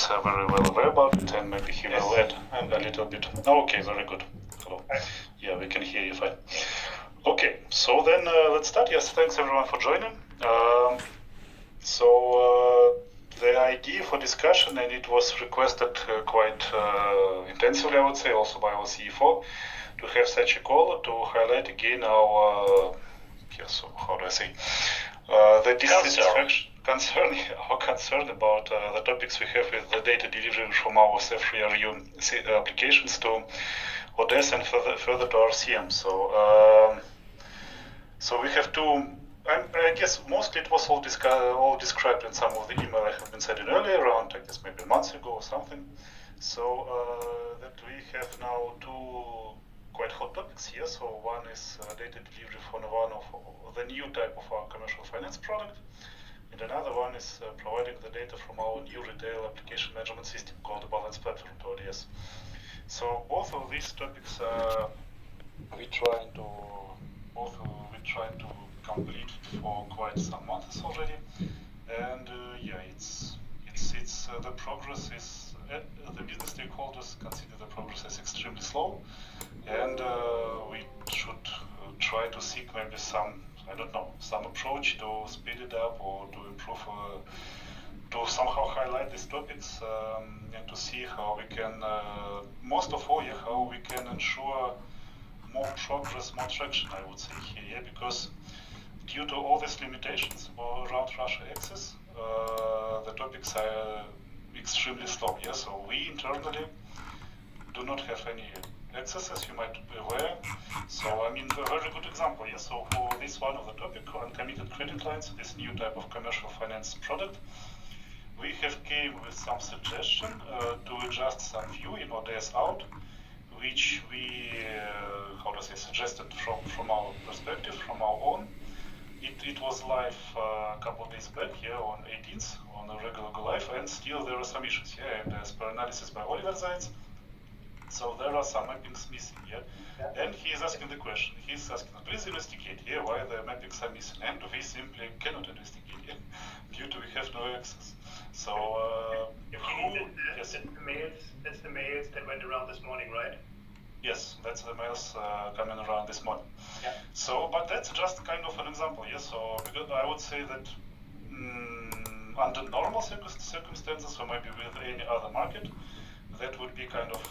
is very well aware about it, and maybe he will add a little bit. Okay, very good. Hello. Yeah, we can hear you fine. Okay, so then let's start. Yes, thanks everyone for joining. The idea for discussion, and it was requested quite intensively, I would say, also by our CFO, to have such a call to highlight again our, how do I say, the dissatisfaction, our concern about the topics we have with the data delivery from our SAFe-RU applications to ODS and further to RCM. So we have two. I guess mostly it was all described in some of the email I have been sending earlier, around I guess maybe months ago or something. So that we have now two quite hot topics here. So one is data delivery for one of the new type of our commercial finance product, and another one is providing the data from our new retail application management system called the Balance Platform to ODS. So both of these topics we're trying to complete for quite some months already, and it's the progress is the business stakeholders consider the progress as extremely slow, and we should try to seek maybe some approach to speed it up or to improve, to somehow highlight these topics and to see how we can, most of all, how we can ensure more progress, more traction, I would say here, because due to all these limitations around Russia access, the topics are extremely slow. Yeah, so we internally do not have any access, as you might be aware. So I mean, a very good example. Yeah, so for this one of the topic, uncommitted credit lines, this new type of commercial finance product, we have came with some suggestion to adjust some view in ODS out, which we, suggested from our perspective, from our own. It was live a couple of days back here on 18th on a regular go live, and still there are some issues here. And as per analysis by Oliver Zeitz, so there are some mappings missing here. And he is asking the question. He's asking, please investigate here why the mappings are missing, and we simply cannot investigate here due to we have no access. So that's the mails that went around this morning, right? Yes, that's the mails coming around this morning. Yeah. So, but that's just kind of an example, yes. So, because I would say that under normal circumstances, or maybe with any other market, that would be kind of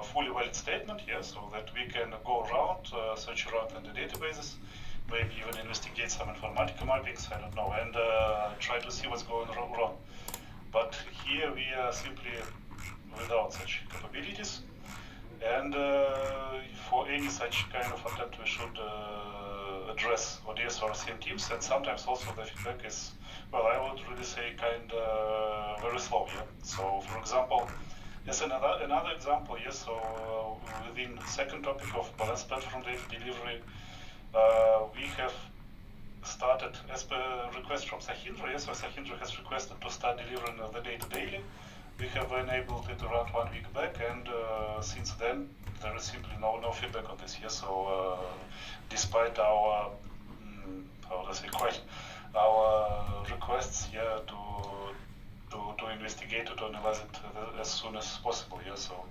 fully valid statement, yes. So that we can go around, search around in the databases, maybe even investigate some informatica mappings, I don't know, and try to see what's going wrong. But here we are simply without such capabilities. And for any such kind of attempt, we should address ODS or RCM teams, and sometimes also the feedback is, well, I would really say kind of very slow. Yeah. So, for example, yes, another example. Yes. So within the second topic of balance platform data delivery, we have started as per request from Sahindra. Yes, so Sahindra has requested to start delivering the data daily. We have enabled it around 1 week back, and since then there is simply no feedback on this. Yes, so despite our our requests here to investigate it, to analyze it as soon as possible. Yeah, so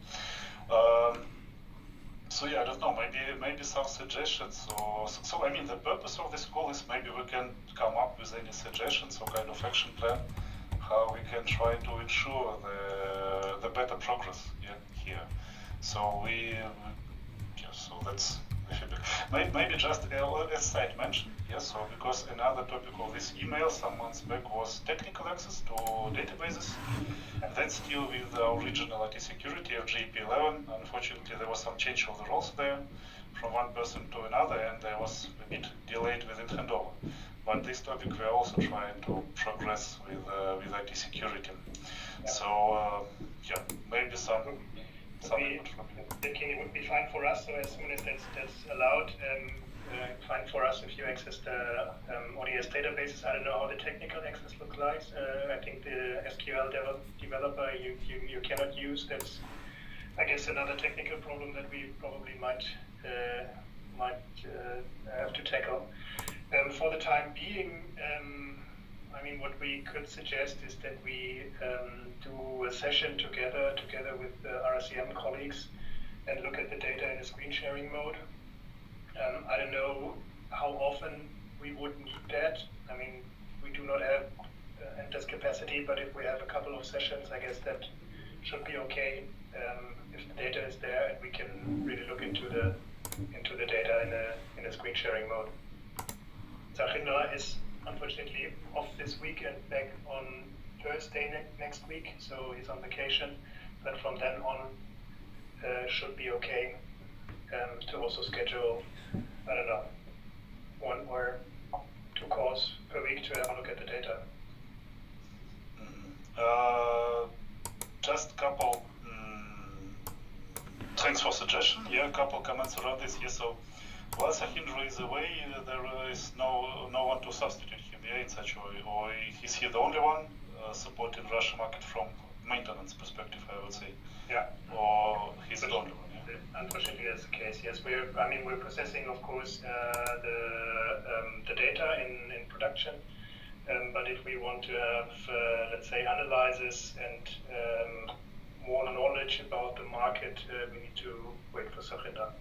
yeah, I don't know. Maybe some suggestions. So I mean, the purpose of this call is maybe we can come up with any suggestions or kind of action plan, how we can try to ensure the better progress here. So so that's the feedback. Maybe just as side mention, yes. So because another topic of this email some months back was technical access to databases, and then still with our regional IT security of JP11. Unfortunately, there was some change of the roles there from one person to another, and there was a bit delayed with it handover. But this topic we are also trying to progress with IT security. Yeah. So maybe some input from you. It would be fine for us. So as soon as that's allowed, fine for us if you access the ODS databases. I don't know how the technical access looks like. I think the SQL developer you cannot use. That's, I guess, another technical problem that we probably might have to tackle. For the time being, I mean, what we could suggest is that we do session together with the RSCM colleagues and look at the data in a screen sharing mode. I don't know how often we would need that. I mean, we do not have endless capacity, but if we have a couple of sessions, I guess that should be okay. If the data is there and we can really look into the data in a screen sharing mode. Sachindra is unfortunately off this week and back on Thursday next week, so he's on vacation. But from then on, should be okay to also schedule, I don't know, 1 or 2 calls per week to have a look at the data. Just a couple. Thanks for suggestion. Yeah, a couple comments around this. Yeah, so while Sachindra is away, there is no one to substitute him. Yeah, in such a way, or is he the only one supporting Russian market from maintenance perspective? I would say. Yeah. Or he's the only one. Yeah? Unfortunately, that's the case. Yes, we're processing, of course, the data in production. But if we want to have, let's say, analysis and more knowledge about the market, we need to wait for Sachindra.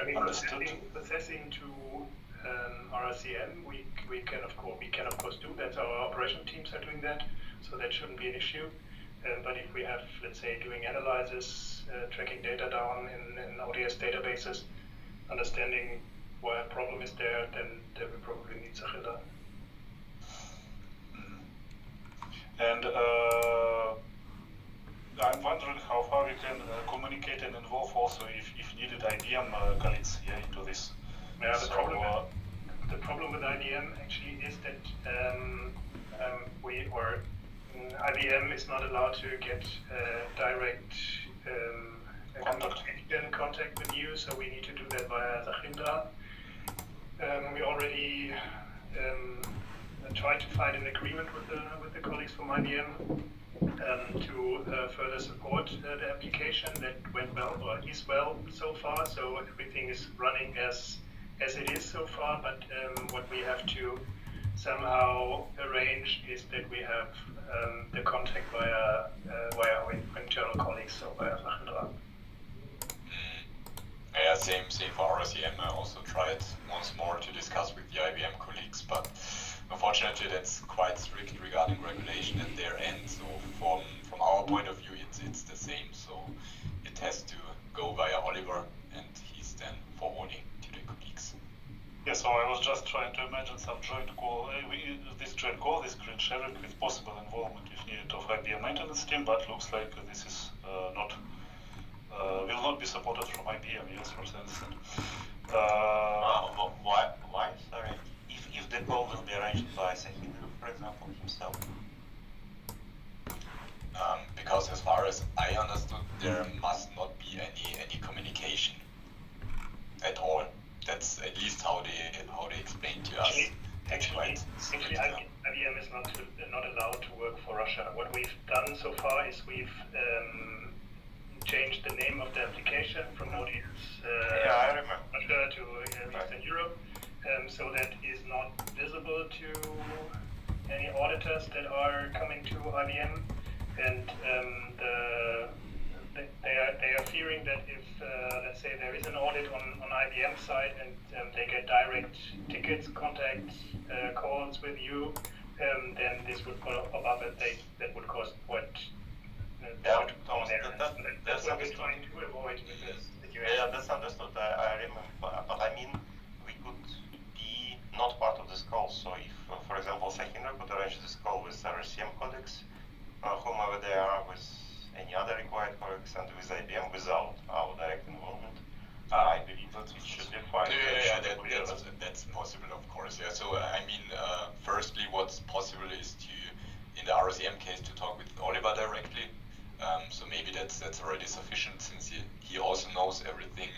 I mean, processing to RSCM, we can of course do. That's our operation teams are doing that, so that shouldn't be an issue. But if we have, let's say, doing analysis, tracking data down in ODS databases, understanding why a problem is there, then we probably need Sachindra. And I'm wondering how far we can communicate and involve also, if needed, IBM colleagues into this. Yeah, the problem with IBM actually is that IBM is not allowed to get direct contact with you, so we need to do that via Sachindra. We already tried to find an agreement with the colleagues from IBM to further support the application. That went well, or is well so far. So everything is running as it is so far. But what we have to somehow arrange is that we have the contact via our internal colleagues, so via Sachindra. Yeah, same for RSCM. I also tried once more to discuss with the IBM colleagues, but unfortunately that's quite strict regarding regulation at their end. So from our point of view, it's the same. So it has to go via Oliver, and he's then forwarding to the colleagues. Yeah, so I was just trying to imagine some joint call, this screen sharing with possible involvement if needed of IBM maintenance team, but looks like this is will not be supported from IBM, yes, for instance. Why? Sorry. If the call will be arranged by Sachindra, for example, himself? Because as far as I understood, there must not be any communication at all. That's at least how they explained to us. Actually, IBM is not allowed to work for Russia. What we've done so far is we've changed the name of the application from ODS Russia to Eastern Europe, so that is not visible to any auditors that are coming to IBM, and they are fearing that if let's say there is an audit on IBM side and they get direct tickets, contacts, calls with you, then this would pop up and that would cause what. That's what we're trying to avoid with this situation. Yeah, that's understood. I remember, but I mean, we could be not part of this call. So if, for example, Sachindra could arrange this call with RSCM colleagues, whomever they are, with any other required colleagues, and with IBM without our direct involvement, I believe that it should be fine. That's possible, of course. Yeah. So I mean, firstly, what's possible is in the RSCM case, to talk with Oliver directly. So maybe that's already sufficient, since he also knows everything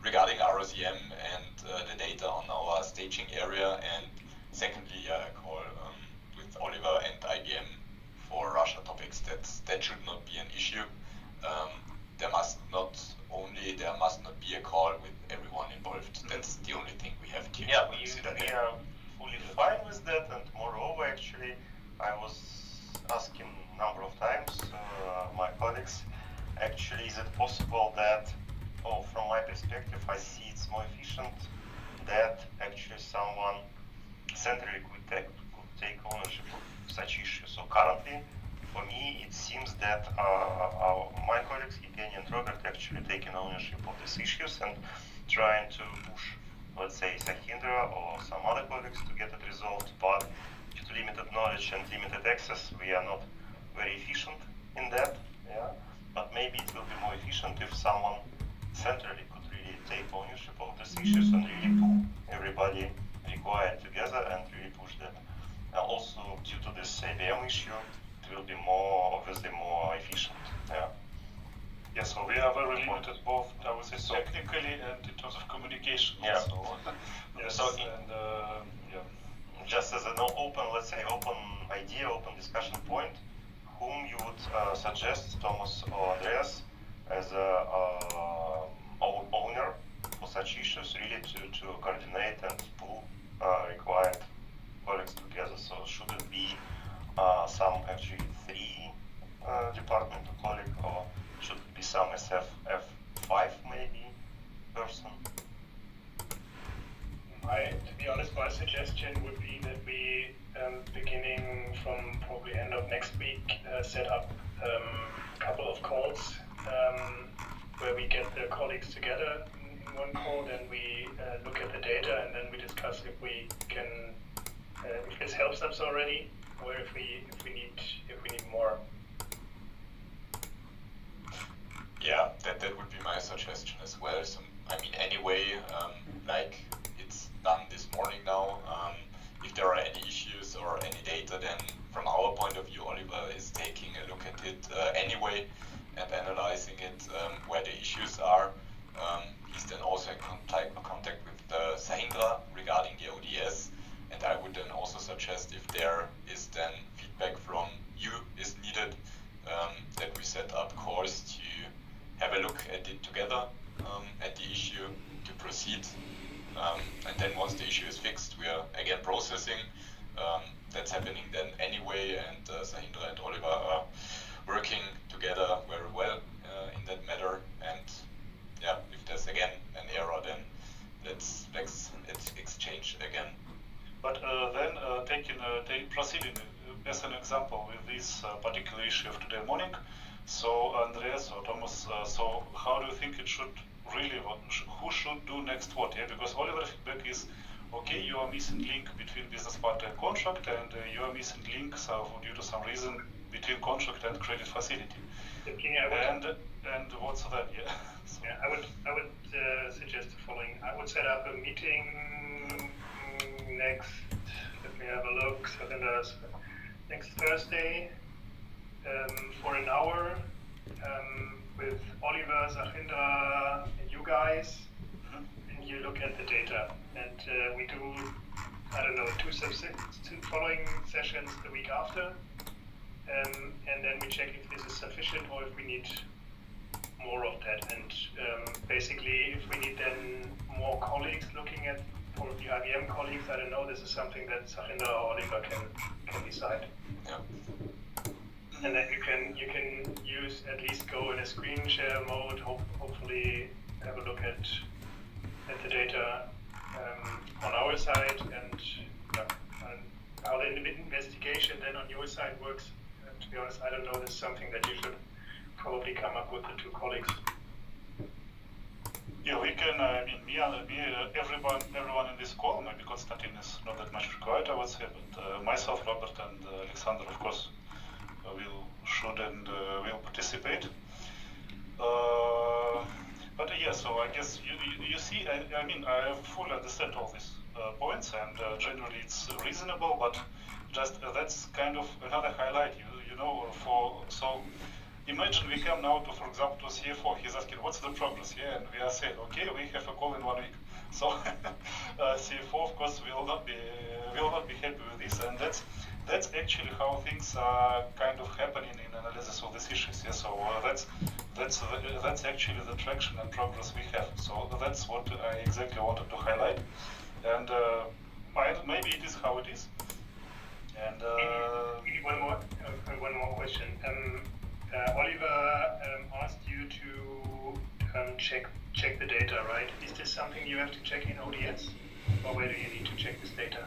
regarding RSCM and the data on our staging area. And secondly, a call with Oliver and IBM for Russia topics. That should not be an issue. There must not be a call with everyone involved. That's the only thing we have to consider. We are fully fine with that, and moreover, actually, actually, I was asking a number of times my colleagues, actually, is it possible that, from my perspective, I see it's more efficient that actually someone centrally could take ownership of such issues. So currently, for me, it seems that my colleagues, Evgeny and Robert, actually taking ownership of these issues and trying to push, let's say, Sahindra or some other colleagues to get it resolved. But due to limited knowledge and limited access, we are not very efficient in that. Yeah. But maybe it will be more efficient if someone centrally could really take ownership of these issues and really pull everybody required together and really push that. Also, due to this ABM issue, it will be obviously more efficient. Yeah. Yeah, so we are very limited both, I would say, technically and in terms of communication. Yeah. So, just as an open idea, open discussion point, whom you would suggest, Thomas or Andreas, as a owner for such issues, really to coordinate and pull required colleagues together. So should it be some actually three departmental colleague, or should it be some SF5 maybe person? To be honest, my suggestion would be that we, beginning from probably end of next week, set up a couple of calls where we get the colleagues together in one call, then we look at the data, and then we discuss if we can, if this helps us already, or if we need more. Yeah, that would be my suggestion as well. So, I mean, anyway, like it's done this morning now. If there are any issues or any data, then from our point of view, Oliver is taking a look at it anyway and analyzing it, where the issues are. He's then also in contact with Sahindra regarding the ODS, and I would then also suggest, if there is then feedback from you is needed, that we set up calls to have a look at it together, at the issue, to proceed. And then once the issue is fixed, we are again processing. That's happening then anyway, and Sahindra and Oliver are working together very well in that matter. And yeah, if there's again an error, then let's exchange again. But then proceeding as an example with this particular issue of today morning. So Andreas or Thomas, so how do you think it should really, who should do next what? Yeah, because Oliver feedback is, okay, you are missing link between business partner and contract, and you are missing link due to some reason between contract and credit facility. And what's that? Yeah. So. Yeah, I would suggest the following. I would set up a meeting next. Let me have a look. So then there's next Thursday for an hour with Oliver, Sahindra, and you guys, and you look at the data. And we do, I don't know, two following sessions the week after, and then we check if this is sufficient or if we need more of that. And basically, if we need then more colleagues looking at, for the IBM colleagues, I don't know, this is something that Sahindra or Oliver can decide. Yeah. And then you can use, at least go in a screen share mode, hopefully have a look at the data on our side, and how the investigation then on your side works. To be honest, I don't know, this is something that you should probably come up with the two colleagues. Yeah, we can, I mean, everyone in this call, maybe Konstantin is not that much required, I would say, but myself, Robert, and Alexander, of course, will participate. But yeah, so I guess you see, I mean, I fully understand all these points, and generally it's reasonable, but just that's kind of another highlight, you know, so imagine we come now to, for example, to CFO, he's asking, what's the progress here? And we are saying, okay, we have a call in 1 week. So CFO, of course, will not be happy with this, and that's actually how things are kind of happening in analysis of these issues. Yeah? So that's actually the traction and progress we have. So that's what I exactly wanted to highlight, and maybe it is how it is. And check the data, right? Is this something you have to check in ODS, or where do you need to check this data?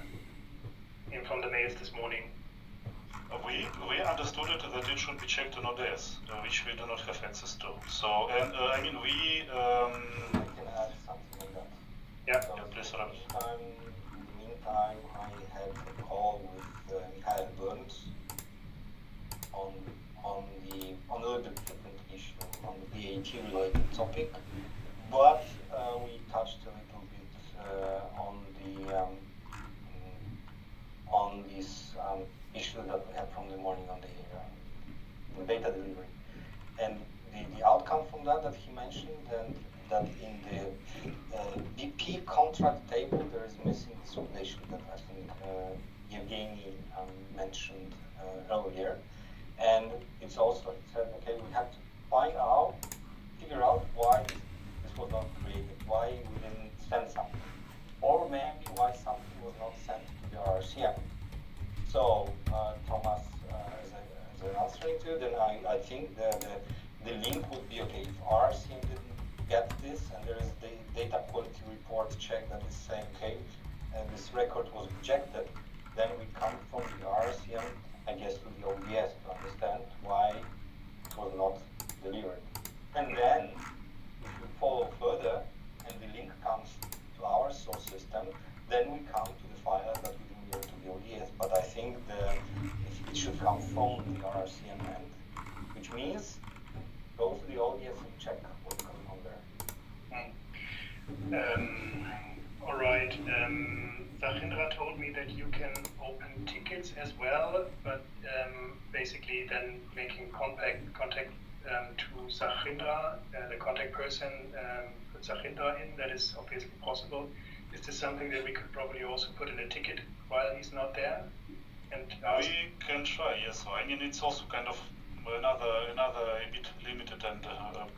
In from the mails this morning. We understood it that it should be checked on ODS, which we do not have access to. So, and I mean, we. I can add something on that. Yeah. So Yeah, please, Robert. in the meantime, I had a call with Michael Burns on a little bit different issue, on the VAT related topic, but we touched a little bit on this issue that we had from the morning on the data delivery, and the outcome from that he mentioned, and that in the BP contract table there is missing this relation that I think Evgeny mentioned earlier, and it's also said, okay, we have to figure out why this was not created, why we didn't send something, or maybe why something was not sent to the RCM. So Thomas, as an answering to, then I think the link would be, okay, if RCM didn't get this and there is the data quality report check that is saying, okay, and this record was rejected, then we come from the RCM, I guess, to the ODS to understand why it was not delivered. And then, if we follow further and the link comes to our source system, then we come to the file that we deliver to the ODS. But I think it should come from the RCM end, which means go to the ODS and check what's going on there. All right. Sachindra told me that you can open tickets as well, but basically then making contact to Sachindra, the contact person, put Sachindra in. That is obviously possible. Is this something that we could probably also put in a ticket while he's not there? And we can try, yes. So, I mean, it's also kind of another a bit limited, and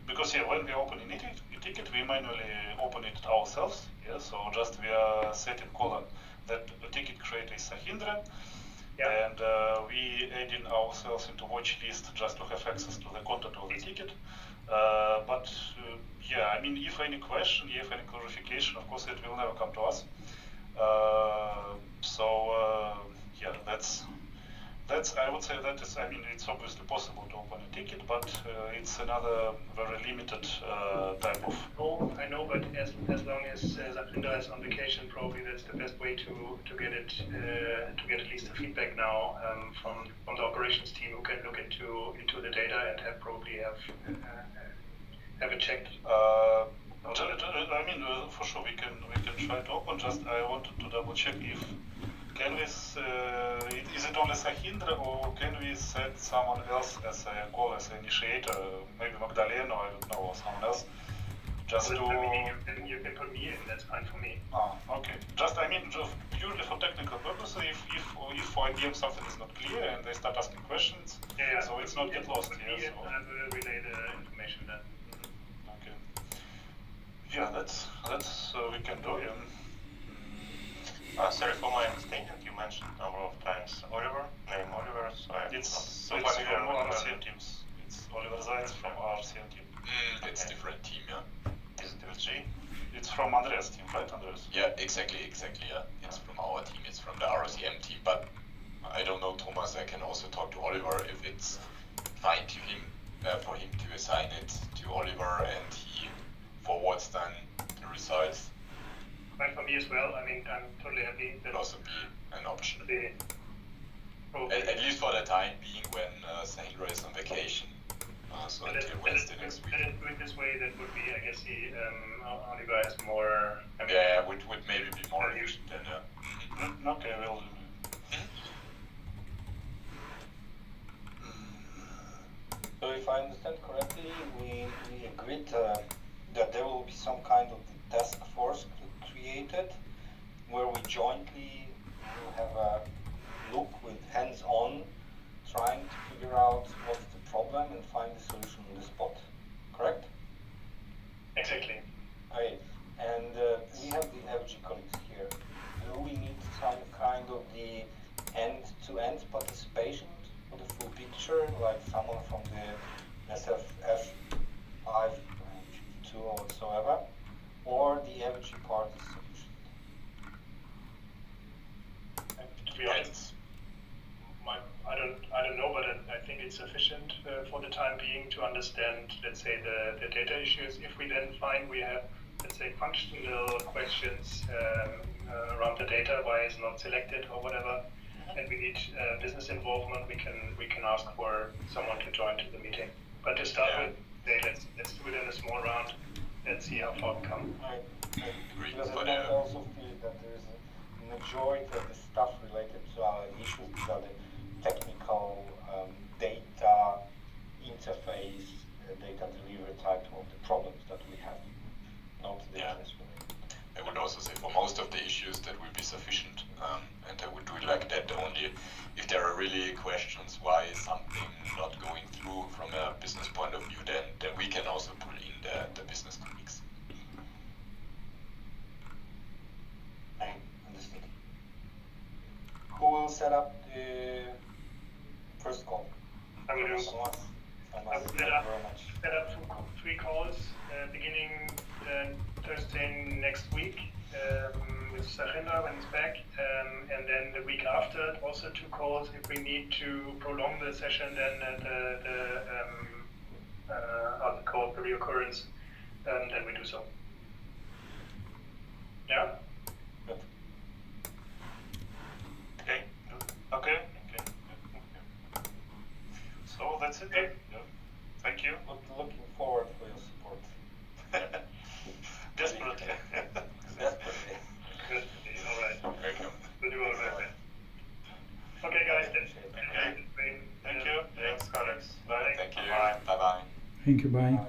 because when we open a ticket, we manually open it ourselves. Yeah, so just we are setting column that the ticket creator is Sachindra, Yeah. and we adding ourselves into watch list just to have access to the content of the ticket. But yeah, I mean, if any question, if any clarification, of course, it will never come to us. Yeah, that's I would say that is, I mean, it's obviously possible to open a ticket, but it's another very limited type of. I know, but as long as Sachindra is on vacation, probably that's the best way to get it to get at least the feedback now from the operations team, who can look into the data and probably have it checked. I mean, for sure we can try to open. Just I wanted to double check if can we is it only Sachindra, or can we set someone else as a call as an initiator, maybe Magdalena, I don't know, or someone else, just to. You can put me in. That's fine for me. Okay. Just I mean, just purely for technical purposes, if for IBM something is not clear and they start asking questions, Yeah. so it's not get lost. Yeah. So. I will relay the information then. Okay. Yeah, that's we can do. Yeah. Sorry, for my understanding, you mentioned a number of times Oliver, name Oliver, so It's not from familiar with RCM teams. It's Oliver Zaitz from RCM team. It's different team, yeah. Is it with G? It's from Andreas team, right, Andreas? Yeah, exactly, yeah. It's from our team, it's from the RCM team, but I don't know, Thomas, I can also talk to Oliver if it's fine to him, for him to assign it to Oliver and he forwards then the results. Fine for me as well. I mean, I'm totally happy. Could also be an option. At least for the time being when Sahindra is on vacation. So until Wednesday next week. Let it do it this way, that would be, I guess, Oliver has more. Would maybe be more efficient than. Okay, we'll. So if I understand correctly, we agreed that there will be some kind of task force created where we jointly will have a look with hands-on, trying to figure out what's the problem and find the solution on the spot. Correct? Exactly. Okay. And we have the FG colleagues here. Do we need some kind of the end-to-end participation for the full picture, like someone from the SFF 5 to to or whatsoever, or the MG part is sufficient? To be honest, I don't know, but I think it's sufficient for the time being to understand, let's say, the data issues. If we then find we have, let's say, functional questions around the data, why it's not selected or whatever, and we need business involvement, we can ask for someone to join to the meeting. But to start with, let's do it in a small round and see how far we come. Right. Agreed. Because But, I also feel that there is a majority of the stuff related to our issues, these are the technical data interface, data delivery type of the problems that we have, not the business related. I would also say for most of the issues that will be sufficient, and I would do it like that only if there are really questions why is something not going through from a business point of view, then we can also pull in the business colleagues. Understood. Who will set up the first call? I will do. Someone? I will Thank you very much. set up 3 calls beginning Thursday next week with Sachinra when he's back, and then the week after also 2 calls. If we need to prolong the session, then the reoccurrence, then we do so. Yeah. Good. Okay. So that's it then. Yeah. Thank you. Looking forward for your support. Desperately. Desperately. Good. All right. Welcome. We'll do our best. Okay, guys. Thank you. Thanks, Alex. Bye. Thank you. Bye. Bye-bye. Thank you, bye. Bye.